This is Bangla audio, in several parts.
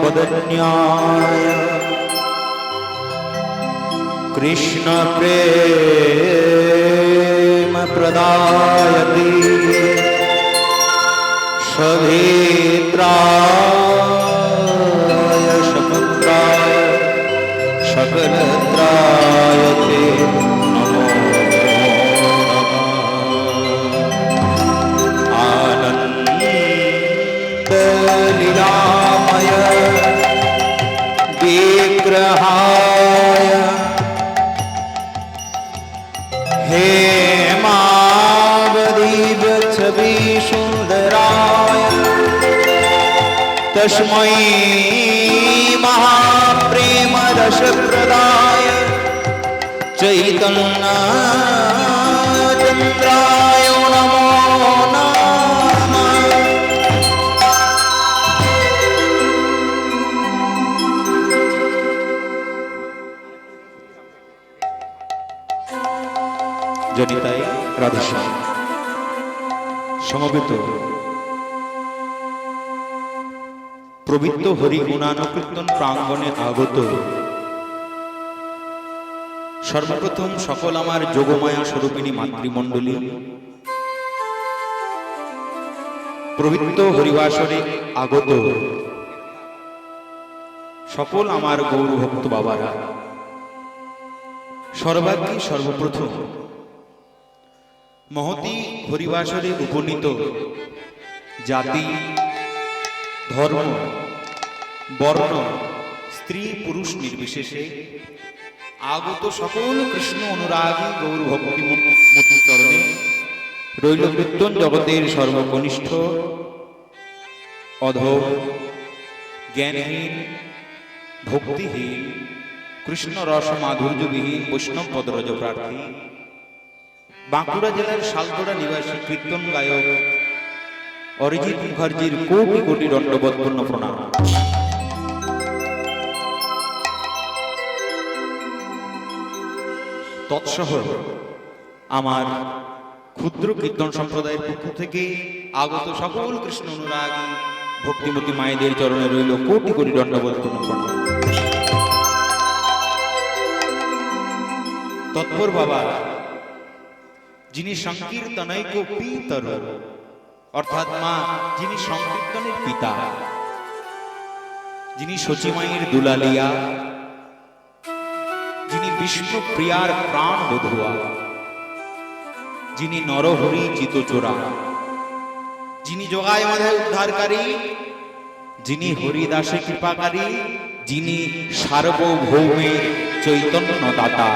पदन्याय कृष्ण प्रेम प्रदायते सभेत्राय समुद्राय सकलत्रायते नमो नमः। आनन्दलीलामय विग्रहाय हेमावदीव्यच्छवि सुन्दराय तस्मै महाप्रेमरसप्रदाय चैतन्यचन्द्राय नमो नमः। জনিতাই রাধেশ্যাম সমবেত প্রবৃত্ত হরি গুণানুকীর্তন প্রাঙ্গণে আগত সর্বপ্রথম সকল আমার যোগমায়া স্বরূপিণী মাতৃমণ্ডলী, প্রবৃত্ত হরিবাসরে আগত সকল আমার গৌরভক্ত বাবারা, সর্বাগ্রে সর্বপ্রথম মহতি হরিবাসরে উপনীত জাতি, ধর্ম, বর্ণ, স্ত্রী পুরুষ নির্বিশেষে আগত সকল কৃষ্ণ অনুরাগী গৌর ভক্তিমূর্তি চরণে রইল কীর্তন জগতের সর্বকনিষ্ঠ অধম, জ্ঞানহীন, ভক্তিহীন, কৃষ্ণ রস মাধুর্যবিহীন বৈষ্ণব পদরজ প্রার্থী বাঁকুড়া জেলার শালতোড়া নিবাসী কীর্তন গায়ক অরিজিৎ মুখার্জির কোটি কোটি দণ্ডবৎপূর্ণ প্রণাম। তৎসহ আমার ক্ষুদ্র কীর্তন সম্প্রদায়ের পক্ষ থেকে আগত সকল কৃষ্ণ অনুরাগী ভক্তিমতী মায়েদের চরণে রইল কোটি কোটি দণ্ডবৎপূর্ণ প্রণাম। তৎপর বাবা, যিনি সংকীর্তনৈক পিতর অর্থাৎ মা, যিনি সংকীর্তনের পিতা, যিনি শচীমায়ের দুলালিয়া, যিনি বিষ্ণু প্রিয়ার প্রাণ বধুয়া, যিনি নরহরি চিতচোরা, যিনি যোগায় মাধায় উদ্ধারকারী, যিনি হরিদাসে কৃপাকারী, যিনি সার্বভৌমের চৈতন্য দাতা।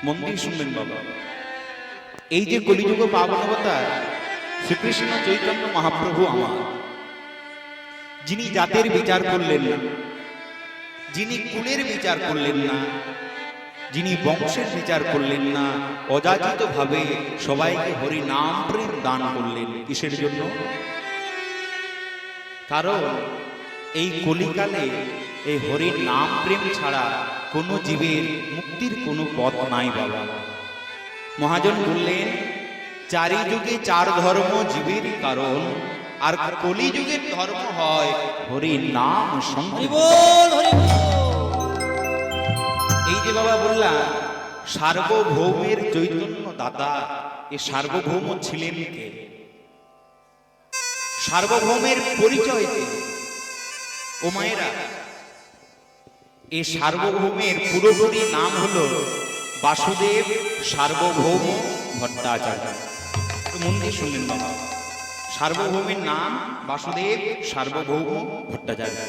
মন্দির শুনবেন বাবা, এই যে কলিযুগ পাবন অবতার শ্রীকৃষ্ণ চৈতন্য মহাপ্রভু আমার, যিনি জাতের বিচার করলেন না, যিনি কুলের বিচার করলেন না, যিনি বংশের বিচার করলেন না, অযাচিত ভাবে সবাইকে হরি নাম প্রেম দান করলেন। কিসের জন্য? কারণ এই কলিকালে এই হরির নাম প্রেম ছাড়া কোনো জীবের মুক্তির কোনো পথ নাই বাবা। মহাজন বললেন, চারি যুগে চার ধর্ম জীবের কারণ, আর কলিযুগের ধর্ম হয় হরি নাম সংকীর্তন। এই যে বাবা বললাম সার্বভৌমের চৈতন্য দাতা, এ সার্বভৌম ছিলেন কে? সার্বভৌমের পরিচয় কি? ও মায়েরা, এই সার্বভৌমের পুরোপুরি নাম হলো বাসুদেব সার্বভৌম ভট্টাচার্য। মন্দির শুনলেন বাবা, সার্বভৌমের নাম বাসুদেব সার্বভৌম ভট্টাচার্য।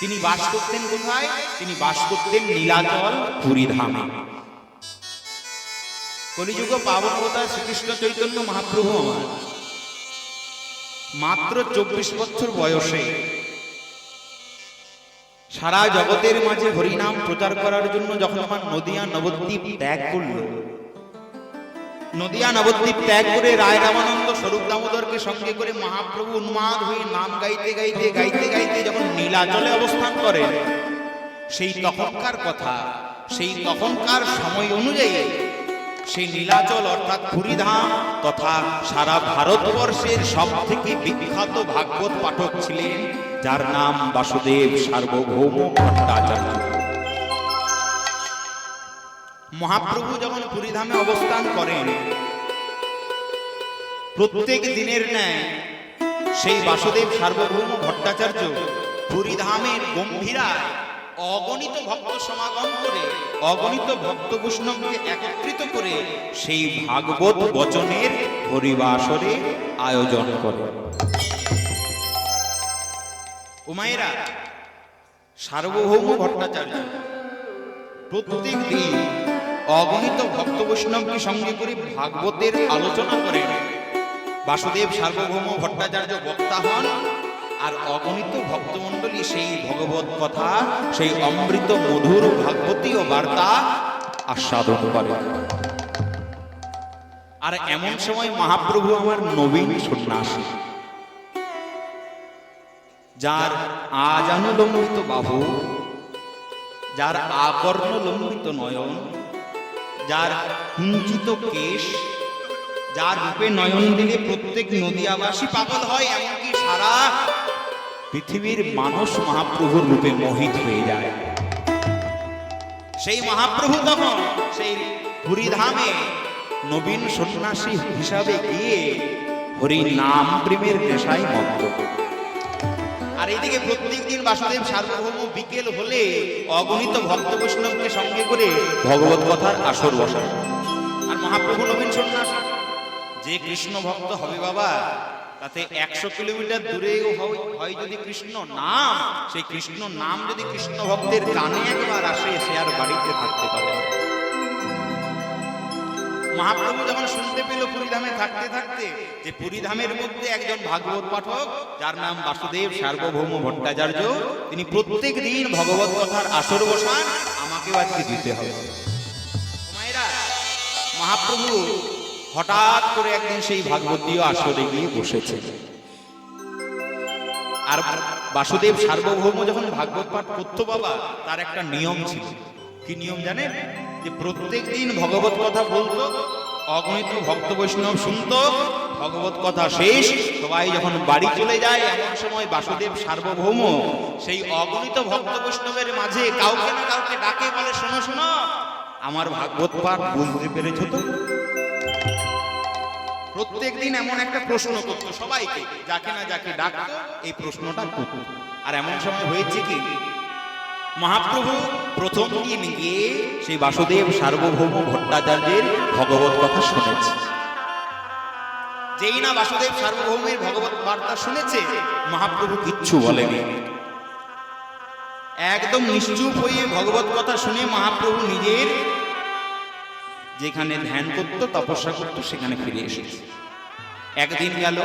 তিনি বাস করতেন কোথায়? তিনি বাস করতেন নীলাচল পুরীধামে। কলিযুগ পাবন অবতার শ্রীকৃষ্ণ চৈতন্য মহাপ্রভু আমার মাত্র 24 বছর বয়সে সারা জগতের মাঝে হরিনাম প্রচার করার জন্য যখন আমার নদিয়া নবদ্বীপ ত্যাগ করল, নদিয়া নবদ্বীপ ত্যাগ করে রায় রামানন্দ স্বরূপ দামোদরকে সঙ্গে করে মহাপ্রভু উন্মাদ হয়ে নাম গাইতে গাইতে গাইতে গাইতে যখন নীলাচলে অবস্থান করেন, সেই তখনকার কথা, সেই তখনকার সময় অনুযায়ী সেই নীলাচল অর্থাৎ পুরীধাম তথা সারা ভারতবর্ষের সব থেকে বিখ্যাত ভাগবত পাঠক ছিলেন যার নাম বাসুদেব সার্বভৌম ভট্টাচার্য। মহাপ্রভু যখন পুরীধামে অবস্থান করেন, প্রত্যেক দিনের ন্যায় সেই বাসুদেব সার্বভৌম ভট্টাচার্য পুরীধামের গম্ভীরায় অগণিত ভক্ত সমাগম করে, অগণিত ভক্ত বৈষ্ণবকে একত্রিত করে সেই ভাগবত বচনের হরিবাসরে আয়োজন করে। উমায়েরা, সার্বভৌম ভট্টাচার্য প্রত্যেক দিন অগণিত ভক্ত বৈষ্ণবকে সঙ্গে করে ভাগবতের আলোচনা করেন। বাসুদেব সার্বভৌম ভট্টাচার্য বক্তা হন, আর অগণিত ভক্তমণ্ডলী সেই ভগবত কথা, সেই অমৃত মধুর ভাগবতীয় বার্তা আস্বাদন করে। আর এমন সময় মহাপ্রভু আমার নবীন সন্ন্যাসী, যার আজানুলম্বিত বাহু, যার আকর্ণ লম্বিত নয়ন, যার কুঞ্চিত কেশ, যার রূপে নয়ন দিলে প্রত্যেক নদিয়াবাসী পাগল হয়, এমনকি সারা পৃথিবীর মানুষ মহাপ্রভুর রূপে মোহিত হয়ে যায়। সেই মহাপ্রভু তখন সেই পুরীধামে নবীন সন্ন্যাসী হিসাবে গিয়ে হরি নাম প্রেমের নেশায় মত্ত। আর এইদিকে প্রত্যেক দিন বাসুদেব সার্বভৌম বিকেল হলে অগণিত ভক্ত বৈষ্ণবকে সঙ্গে করে ভগবত কথার আসর বসায়। আর মহাপ্রভু নবীন সন্ন্যাসী, যে কৃষ্ণ ভক্ত হবে বাবা, তাতে 100 কিলোমিটার দূরেও হয় যদি কৃষ্ণ নাম, সেই কৃষ্ণ নাম যদি কৃষ্ণ ভক্তের কানে একবার আসে, সে আর বাড়িতে থাকতে পারে না। মহাপ্রভু যখন শুনতে পেল পুরীধামে থাকতে থাকতে যে পুরীধামের মধ্যে একজন ভাগবত পাঠক, যার নাম বাসুদেব সার্বভৌম ভট্টাচার্য, তিনি প্রত্যেক দিন ভগবত কথার আসর বসান, আমাকেও আজকে দিতে হবে। মহাপ্রভু হঠাৎ করে একদিন সেই ভাগবতীয় আসরে গিয়ে বসেছে। আর বাসুদেব সার্বভৌম যখন ভাগবত পাঠ করত বাবা, তার একটা নিয়ম ছিল। কি নিয়ম জানেন? যে প্রত্যেক দিন ভগবত কথা বলতো, অগণিত ভক্ত বৈষ্ণব শুনতো, ভগবত কথা শেষ, সবাই যখন বাড়ি চলে যায়, এমন সময় বাসুদেব সার্বভৌম সেই অগণিত ভক্ত বৈষ্ণবের মাঝে কাউকে না কাউকে ডাকে, বলে শোনো শোনো, আমার ভাগবত পাঠ বুঝতে পেরেছো তো? প্রত্যেক দিন এমন একটা প্রশ্ন করতো সবাইকে, যাকে না যাকে ডাকতো এই প্রশ্নটা করতো। আর এমন সময় হয়েছে কি, মহাপ্রভু প্রথম দিন গিয়ে সেই বাসুদেব সার্বভৌম ভট্টাচার্যের ভগবত কথা শুনেছে। যেই না বাসুদেব সার্বভৌমের ভগবত বার্তা শুনেছে, মহাপ্রভু কিচ্ছু বলেনি। একদম নিশ্চুপ হয়ে ভগবত কথা শুনে মহাপ্রভু নিজের যেখানে ধ্যান করত, তপস্যা করত, সেখানে ফিরে এসেছে। একদিন গেল,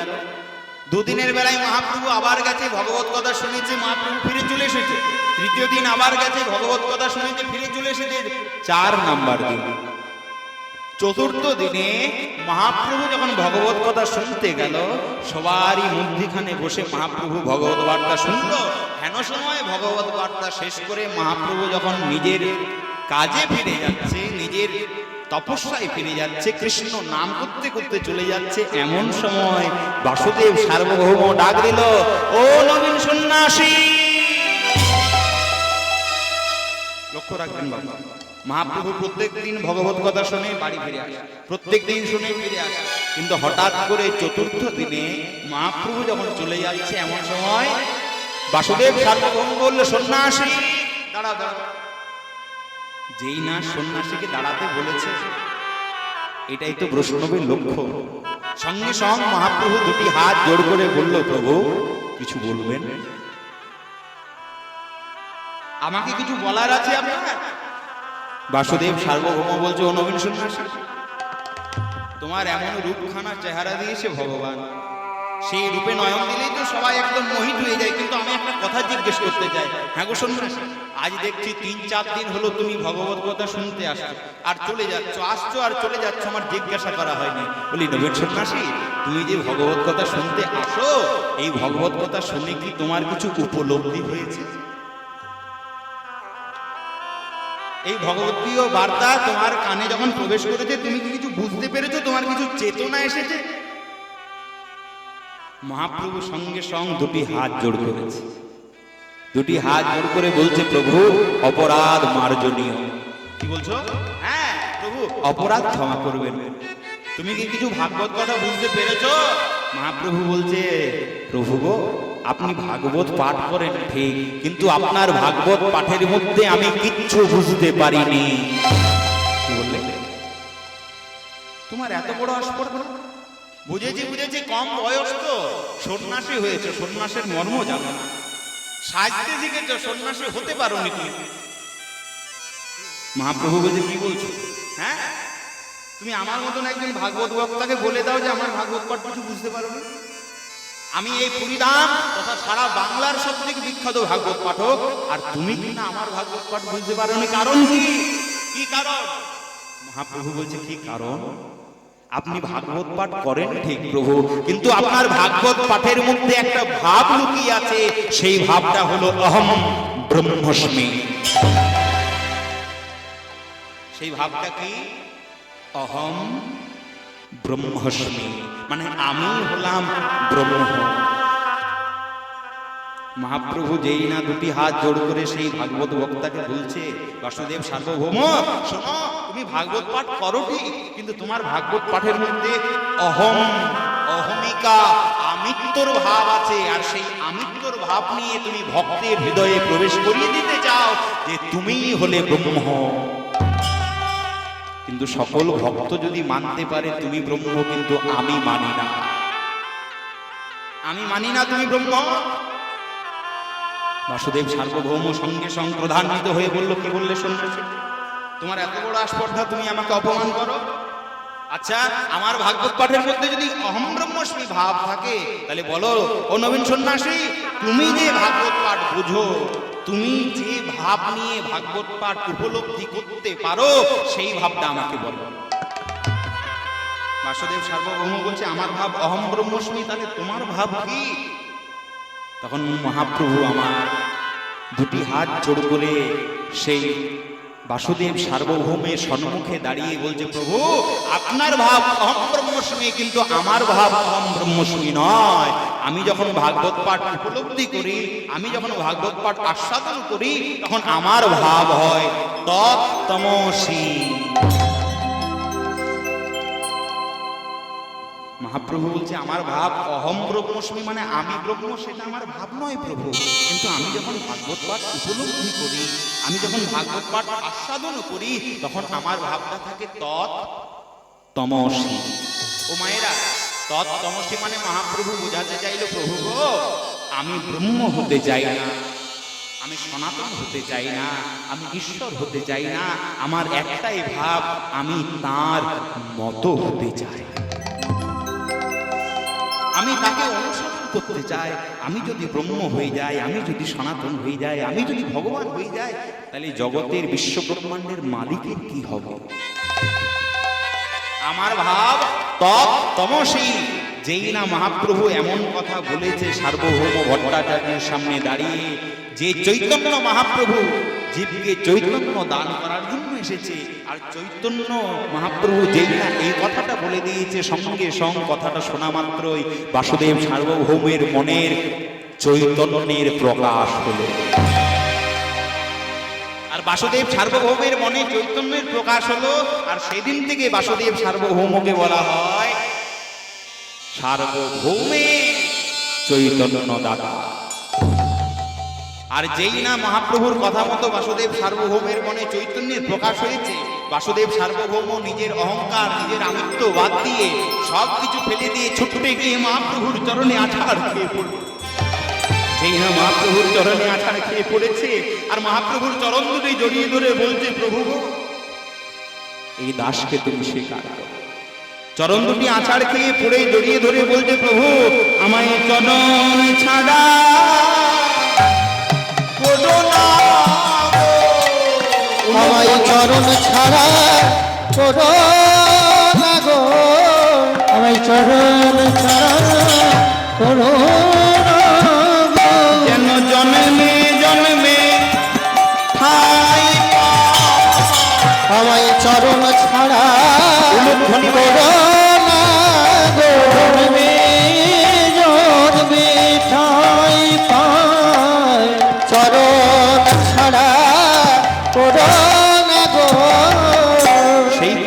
দুদিনের বেলায় মহাপ্রভু আবার গেছে, ভগবত কথা শুনেছে, মহাপ্রভু ফিরে চলে এসেছে। তৃতীয় দিন আবার গেছে, ভগবত কথা শুনেছে, ফিরে চলে এসেছে। 4 নাম্বার দিন, চতুর্থ দিনে মহাপ্রভু যখন ভগবত কথা শুনতে গেল, সবারই মধ্যখানে বসে মহাপ্রভু ভগবত বার্তা শুনল। হেন সময় ভগবত বার্তা শেষ করে মহাপ্রভু যখন নিজের কাজে ফিরে যাচ্ছে, নিজের তপস্যায় ফিরে যাচ্ছে, কৃষ্ণ নাম করতে করতে চলে যাচ্ছে, এমন সময় বাসুদেব সার্বভৌম ডাক দিল, ও নবীন সন্ন্যাসী। লক্ষ্য রাখবেন বাবা, মহাপ্রভু প্রত্যেক দিন ভগবত কথা শুনে বাড়ি ফিরে আসে, প্রত্যেক দিন শুনে ফিরে আসে। কিন্তু হঠাৎ করে চতুর্থ দিনে মহাপ্রভু যখন চলে যাচ্ছে, এমন সময় বাসুদেব সার্বভৌম বলল, সন্ন্যাসী দাঁড়া দাঁড়া। যেই না সন্ন্যাসীকে দাঁড়াতে বলেছে, এটাই তো বৈষ্ণবের লক্ষ্য। সঙ্গে সঙ্গে মহাপ্রভু দুটি হাত জোড় করে বলল, প্রভু কিছু বলবেন? আমাকে কিছু বলার আছে আপনার? বাসুদেব সার্বভৌম বলছে, ও নবীন সন্ন্যাসী, তোমার এমন রূপখানা চেহারা দিয়েছে ভগবান, সেই রূপে নয়ন দিলেই তো সবাই একদম মোহিত হয়ে যায়। কিন্তু আমি একটা কথা জিজ্ঞেস করতে চাই। হ্যাঁ গো সন্ন্যাসী, আজ দেখছি 3-4 দিন হলো তুমি ভগবত কথা শুনতে আসছো আর চলে যাচ্ছ, আসছো আর চলে যাচ্ছ, আমার জিজ্ঞাসা করা হয়নি। বলি, নবীন সন্ন্যাসী, তুমি যে ভগবত কথা শুনতে আসো, এই ভগবত কথা শুনে কি তোমার কিছু উপলব্ধি হয়েছে? এই ভগবতীয় বার্তা তোমার কানে যখন প্রবেশ করেছে, তুমি কি কিছু বুঝতে পেরেছো? তোমার কিছু চেতনা এসেছে? মহাপ্রভু সঙ্গে সঙ্গে দুটি হাত জোড় করেছে। দুটি হাত জোড় করে বলছে, প্রভু অপরাধ মার্জনীয়। কি বলছো? হ্যাঁ প্রভু, অপরাধ ক্ষমা করবেন। তুমি কি কিছু ভাগবত কথা বুঝতে পেরেছো? মহাপ্রভু বলছে, প্রভু গো, আপনি ভাগবত পাঠ করেন ঠিক, কিন্তু আপনার ভাগবত পাঠের মধ্যে আমি কিচ্ছু বুঝতে পারিনি। কি বললে? তোমার এত বড় আস্পর্ধা? বুঝেছি বুঝেছি, কম বয়স তো, সন্ন্যাসী হয়েছে, সন্ন্যাসের মর্ম জানো না, সাজতে শিখেছ, সন্ন্যাসী হতে পারোনি তুমি। মহাপ্রভু বলছে, কি বলছো? হ্যাঁ, তুমি আমার মতন একজন ভাগবত বক্তাকে বলে দাও যে আমার ভাগবত পাঠ কিছু বুঝতে পারো না। আমি এই পুরীধাম তথা সারা বাংলার সবথেকে বিখ্যাত ভাগবত পাঠক, আর তুমি কিনা আমার ভাগবত পাঠ বুঝতে পারো না। কারণ কি? কি কারণ? মহাপ্রভু বলছে, কি কারণ? আপনি ভাগবত পাঠ করেন ঠিক প্রভু, কিন্তু আপনার ভাগবত পাঠের মধ্যে একটা ভাব লুকিয়ে আছে, সেই ভাবটা হলো অহম ব্রহ্মস্মি। সেই ভাবটা কি? অহম ব্রহ্মস্মি, মানে আমি হলাম ব্রহ্ম। মহাপ্রভু যেই না দুটি হাত জোড় করে সেই ভাগবত বক্তাকে বলছে, বাসুদেব সার্বভৌম শোনো, তুমি ভাগবত পাঠ করো ঠিক, কিন্তু তোমার ভাগবত পাঠের মধ্যে অহম, অহমিকা, আমিত্বর ভাব আছে, আর সেই আমিত্বর ভাব নিয়ে তুমি ভক্তের হৃদয়ে প্রবেশ করিয়ে দিতে চাও যে তুমিই হলে ব্রহ্ম। কিন্তু সকল ভক্ত যদি মানতে পারে তুমি ব্রহ্ম, কিন্তু আমি মানি না, আমি মানি না তুমি ব্রহ্ম। বাসুদেব সার্বভৌম সঙ্গে সঙ্গে ক্রোধান্বিত হয়ে বলল, কি বললে সন্ন্যাসী? তোমার এত বড় আস্পর্ধা, তুমি আমাকে অপমান করো? আচ্ছা, আমার ভাগবত পাঠের মধ্যে যদি অহম ব্রহ্মস্মি ভাব থাকে, তাহলে বলো, ও নবীন সন্ন্যাসী, তুমি যে ভাগবত পাঠ বুঝো, তুমি যে ভাব নিয়ে ভাগবত পাঠ উপলব্ধি করতে পারো, সেই ভাবটা আমাকে বলো। বাসুদেব সার্বভৌম বলছে, আমার ভাব অহম ব্রহ্মস্মি, তাহলে তোমার ভাব কি? তখন মহাপ্রভু আমার দুটি হাত জোড় করে সেই বাসুদেব সার্বভৌমের সম্মুখে দাঁড়িয়ে বলছে, প্রভু আপনার ভাব অহম ব্রহ্মস্মি, কিন্তু আমার ভাব অহম ব্রহ্মস্মি নয়। আমি যখন ভাগবত পাঠ উপলব্ধি করি, আমি যখন ভাগবত পাঠ আস্বাদন করি, তখন আমার ভাব হয় তৎতমসি। মহাপ্রভু বলছে, আমার ভাব অহম ব্রহ্মস্মি, মানে আমি ব্রহ্ম, সেটা আমার ভাব নয় প্রভু, কিন্তু আমি যখন ভাগবত পাঠ উপলব্ধি করি, আমি যখন ভাগবত পাঠ আস্বাদন করি, তখন আমার ভাবটা থাকে তৎতমসি। ও মায়েরা, তৎতমসি মানে মহাপ্রভু বোঝাতে চাইল, প্রভু গো, আমি ব্রহ্ম হতে চাই না, আমি সনাতন হতে চাই না, আমি ঈশ্বর হতে চাই না, আমার একটাই ভাব, আমি তার মতো হতে চাই, আমি তাকে অনুসরণ করতে চাই। আমি যদি ব্রহ্ম হয়ে যাই, আমি যদি সনাতন হয়ে যাই, আমি যদি ভগবান হয়ে যাই, তাহলে জগতের বিশ্ব ব্রহ্মাণ্ডের মালিকের কি হবে? আমার ভাব তৎতমসি। যেই না মহাপ্রভু এমন কথা বলেছে সার্বভৌম ভট্টাচার্যের সামনে দাঁড়িয়ে, যে চৈতন্য মহাপ্রভু জীবকে চৈতন্য দান করার জন্য এসেছে, আর চৈতন্য মহাপ্রভু যেই না এই কথাটা বলে দিয়েছে, সঙ্গে সঙ্গে কথাটা শোনা মাত্রই বাসুদেব সার্বভৌমের মনের চৈতন্যের প্রকাশ হলো। আর বাসুদেব সার্বভৌমের মনে চৈতন্যের প্রকাশ হলো, আর সেদিন থেকে বাসুদেব সার্বভৌমকে বলা হয় সার্বভৌমের চৈতন্য দাতা। আর যেই না মহাপ্রভুর কথা মতো বাসুদেব সার্বভৌমের মনে চৈতন্যের প্রকাশ হয়েছে, বাসুদেব সার্বভৌম নিজের অহংকার, নিজের আমিত্ব বাদ দিয়ে সবকিছু ফেলে দিয়ে ছুটে গিয়ে মহাপ্রভুর চরণে আছাড় খেয়ে পড়ল। যেই না মহাপ্রভুর চরণে আছাড় খেয়ে পড়েছে, আর মহাপ্রভুর চরণ দুটি জড়িয়ে ধরে বলছে, প্রভু এই দাসকে তুমি স্বীকার করো। চরণ দুটি আছাড় খেয়ে পড়ে জড়িয়ে ধরে বলছে, প্রভু আমায় চরণ ছাড়া, আমায় চরণ ছাড়া করো না গো, আমায় চরণ ছাড়া করো না গো, যেন জন্মে জন্মে ঠাই আমায় চরণ ছাড়া করো না গো, জন্মে জন্মে ঠাই পায়, চরণ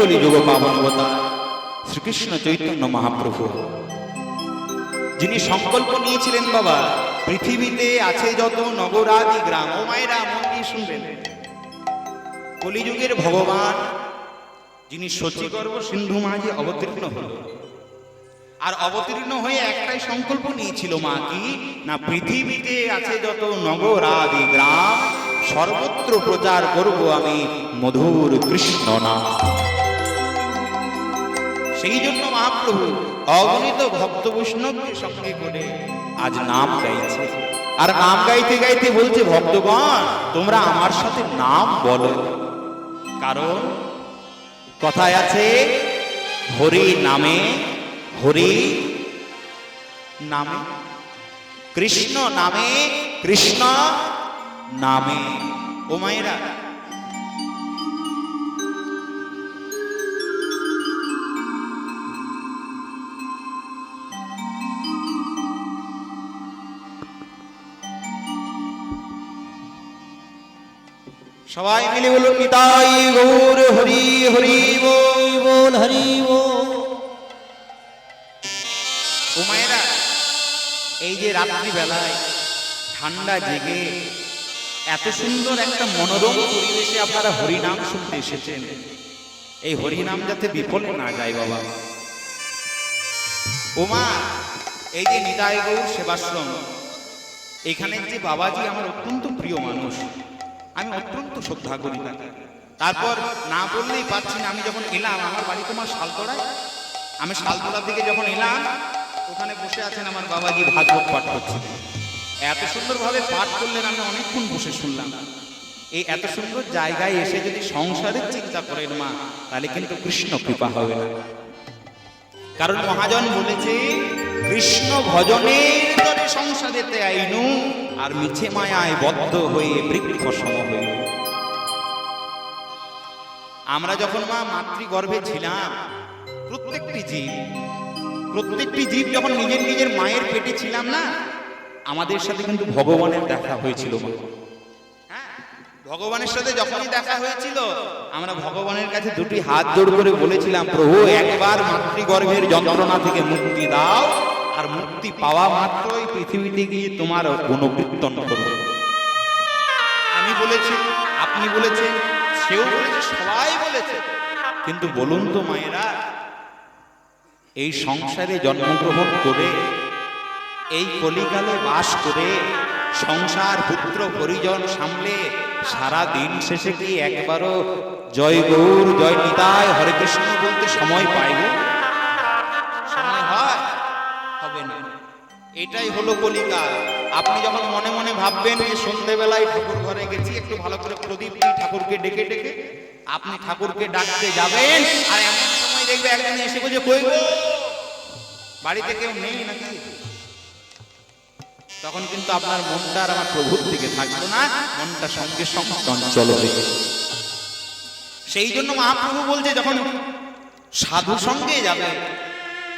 কলিযুগ পাবনবতা শ্রীকৃষ্ণ চৈতন্য মহাপ্রভু, যিনি সংকল্প নিয়েছিলেন বাবা পৃথিবীতে আছে যত নগরাদি গ্রাম। ও মায়েরা মন দিয়ে শুনবেন, কলিযুগের ভগবান যিনি শচীগর্ভ সিন্ধু মাঝে অবতীর্ণ হল, আর অবতীর্ণ হয়ে একটাই সংকল্প নিয়েছিল মা, কি না পৃথিবীতে আছে যত নগরাদি গ্রাম সর্বত্র প্রচার করব আমি মধুর কৃষ্ণ নাম। সেই জন্য মহাপ্রভু অগণিত ভক্ত বৈষ্ণবকে সঙ্গে করে আজ নাম গাইছে, আর নাম গাইতে গাইতে বলছে ভক্তগণ তোমরা আমার সাথে নাম বলো, কারণ কথায় আছে হরি নামে, হরি নামে, কৃষ্ণ নামে, কৃষ্ণ নামে। ও মায়েরা, সবাই মিলে বলুন নিতাই গৌর হরি হরি বল হরি বল। ও মায়েরা, এই যে রাত্রিবেলায় ঠান্ডা জেগে এত সুন্দর একটা মনোরম পরিবেশে আপনারা হরিনাম শুনতে এসেছেন, এই হরিনাম যাতে বিফলে না যায় বাবা। ও মা, এই যে নিতাই গৌর সেবাশ্রম, এখানের যে বাবাজি আমার অত্যন্ত প্রিয় মানুষ, আমি অত্যন্ত শ্রদ্ধা করি তাকে। তারপর না বললেই পাচ্ছি না, আমি যখন এলাম আমার বাড়ি তোমার শালতলায়, আমি শালতলার দিকে যখন এলাম ওখানে বসে আছেন আমার বাবাজি ভাগবত পাঠ করছেন, এত সুন্দরভাবে পাঠ করলেন, আমি অনেকক্ষণ বসে শুনলাম। এই এত সুন্দর জায়গায় এসে যদি সংসারের চিন্তা করেন মা, তাহলে কিন্তু কৃষ্ণ কৃপা হবে না। কারণ মহাজন বলেছে কৃষ্ণ ভজনের তরে সংসারেতে আইনু, আর মিছে মায়ায় বদ্ধ হয়ে বৃক্ষ সম হইল। আমরা যখন মা মাতৃগর্ভে ছিলাম, প্রত্যেকটি জীব যখন নিজের নিজের মায়ের পেটে ছিলাম না, আমাদের সাথে কিন্তু ভগবানের দেখা হয়েছিল। ভগবানের সাথে যখনই দেখা হয়েছিল আমরা ভগবানের কাছে দুটি হাত জোড় করে বলেছিলাম, প্রভু একবার মাতৃগর্ভের যন্ত্রণা থেকে মুক্তি দাও, আর মুক্তি পাওয়া মাত্রই পৃথিবীতে গিয়ে তোমার গুণকীর্তন করব। আমি বলেছি, আপনি বলেছেন, সেও বলেছে, সবাই বলেছে। কিন্তু বলুন তো মায়েরা, এই সংসারে জন্মগ্রহণ করে, এই কলিকালে বাস করে, সংসার পুত্র পরিজন সামলে সারা দিন শেষে কি একবারও জয় গৌর জয় নিতাই হরে কৃষ্ণ বলতে সময় পাইব? সময় হয়? হবে না। এটাই হলো কলিকাল। আপনি যখন মনে মনে ভাববেন যে সন্ধ্যেবেলায় ঠাকুর ঘরে গেছি, একটু ভালো করে প্রদীপ দিয়ে ঠাকুরকে ডেকে ডেকে আপনি ঠাকুরকে ডাকতে যাবেন, আর এমন সময় দেখবে একজন এসে বলছে কই গো, বাড়িতে কেউ নেই নাকি? তখন কিন্তু আপনার মনটা আর আমার প্রভুর দিকে থাকলো না, মনটা সঙ্গে সঙ্গে চঞ্চল হয়ে গেল। সেই জন্য মহাপ্রভু বলছে যখন সাধু সঙ্গে যাবে,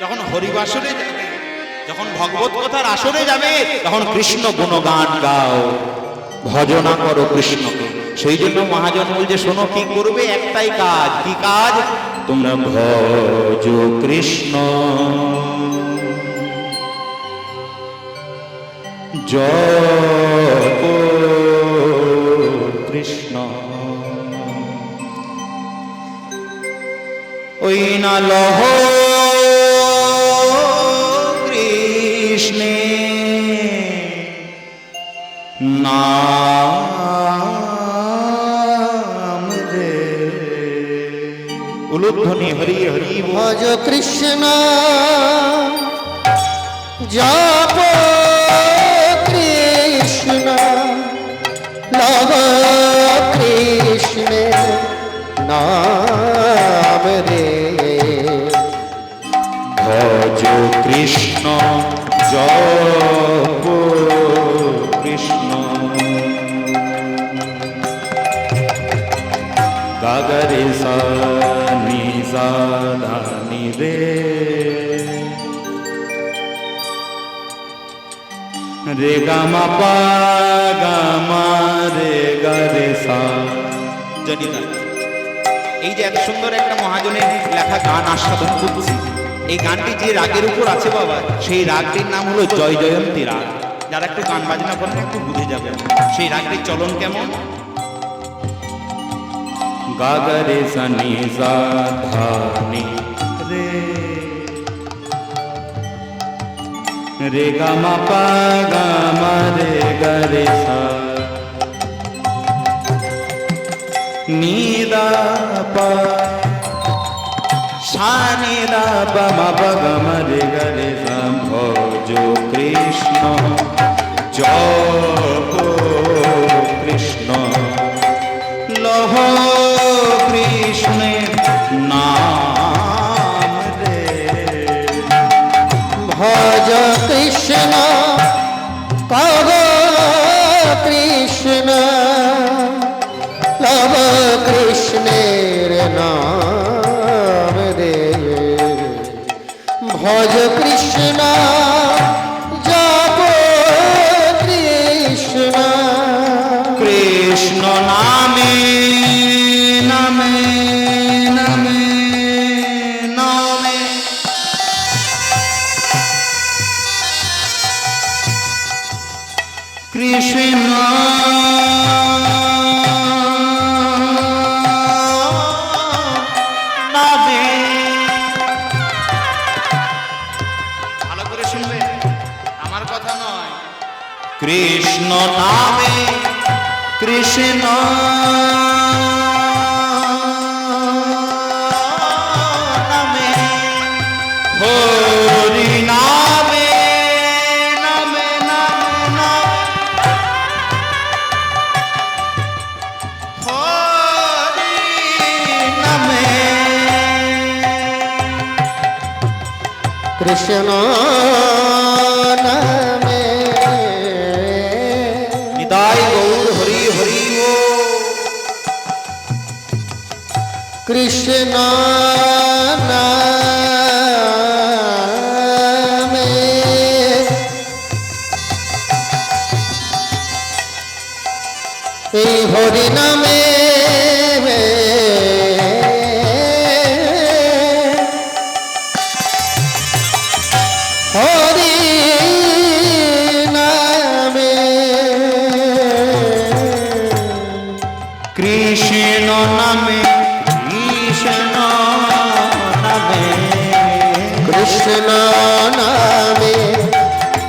যখন হরিবাসরে যাবে, যখন ভগবত কথার আসরে যাবে, তখন কৃষ্ণ গুণগান গাও, ভজনা করো কৃষ্ণকে। সেই জন্য মহাজন বলছে শোনো কি করবে, একটাই কাজ। কি কাজ? তোমরা ভজ কৃষ্ণ, জপ কৃষ্ণ। ওই না লহ কৃষ্ণে নাম রে। উলুধ্বনি হরি হরি ভজ কৃষ্ণ জপ কৃষ্ণ, লব কৃষ্ণে নাম রে। ভজ কৃষ্ণ জপ কৃষ্ণ। গাগরে সা নি সা ধা নি রে, রে গা মা পা গা মা রে গা রে সা। জানি না এই যে এত সুন্দর একটা মহাজনের লেখা গান আস্বাদন করছি, এই গানটি যে রাগের উপর আছে বাবা, সেই রাগটির নাম হলো জয় জয়ন্তী রাগ। যারা একটু গান বাজনা করেন একটু বুঝে যাবেন সেই রাগটির চলন কেমন। গাগারে সানি ধানি রে রে গামা পা গামা রে গারে সা নিদা পা সানিদা পা মা পা গামা রে গারে সা। ভজ কৃষ্ণ জপ কৃষ্ণ লহ কৃষ্ণের নাম রে। ভজ কৃষ্ণ কব কৃষ্ণ লব কৃষ্ণের নাম রে। ভজ কৃষ্ণ জপ কৃষ্ণ কৃষ্ণ নামে নামে নামে নামে কৃষ্ণ নামে। ভালো করে শুনবে, আমার কথা নয়। কৃষ্ণ নামে কৃষ্ণ নামে হরি নামে নামে নামে নামে হরি নামে। কৃষ্ণ নামে নিতাই গৌর হরি হরি ও। কৃষ্ণ নামে এই হরি নামে হরি নামে কৃষ্ণ নামে কৃষ্ণ নামে কৃষ্ণ নামে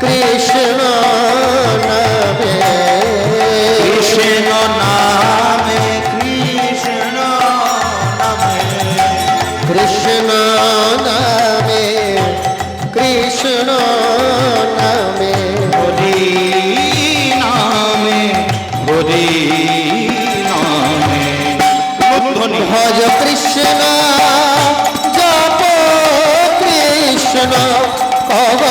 কৃষ্ণ নামে কৃষ্ণ নামে কৃষ্ণ নামে কৃষ্ণ নামে কৃষ্ণ নামে হরি নামে হরি নামে। ভজ কৃষ্ণ জপ কৃষ্ণ কব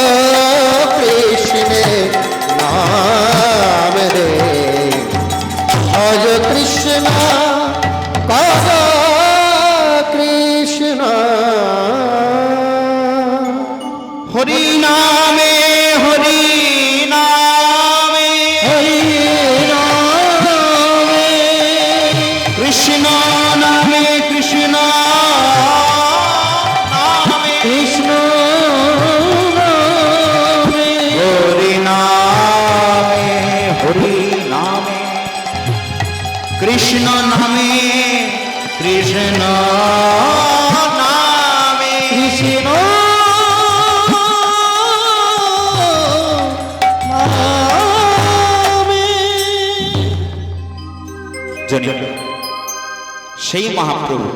কৃষ্ণে নাম রে। ভজ কৃষ্ণ কব কৃষ্ণ হরি নামে হরি নামে হরি নামে কৃষ্ণ নামে কৃষ্ণ নামে কৃষ্ণ নামে হরি নামে হরি নামে কৃষ্ণ নামে কৃষ্ণ নামে কৃষ্ণ নামে জানি সেই মহাপ্রভু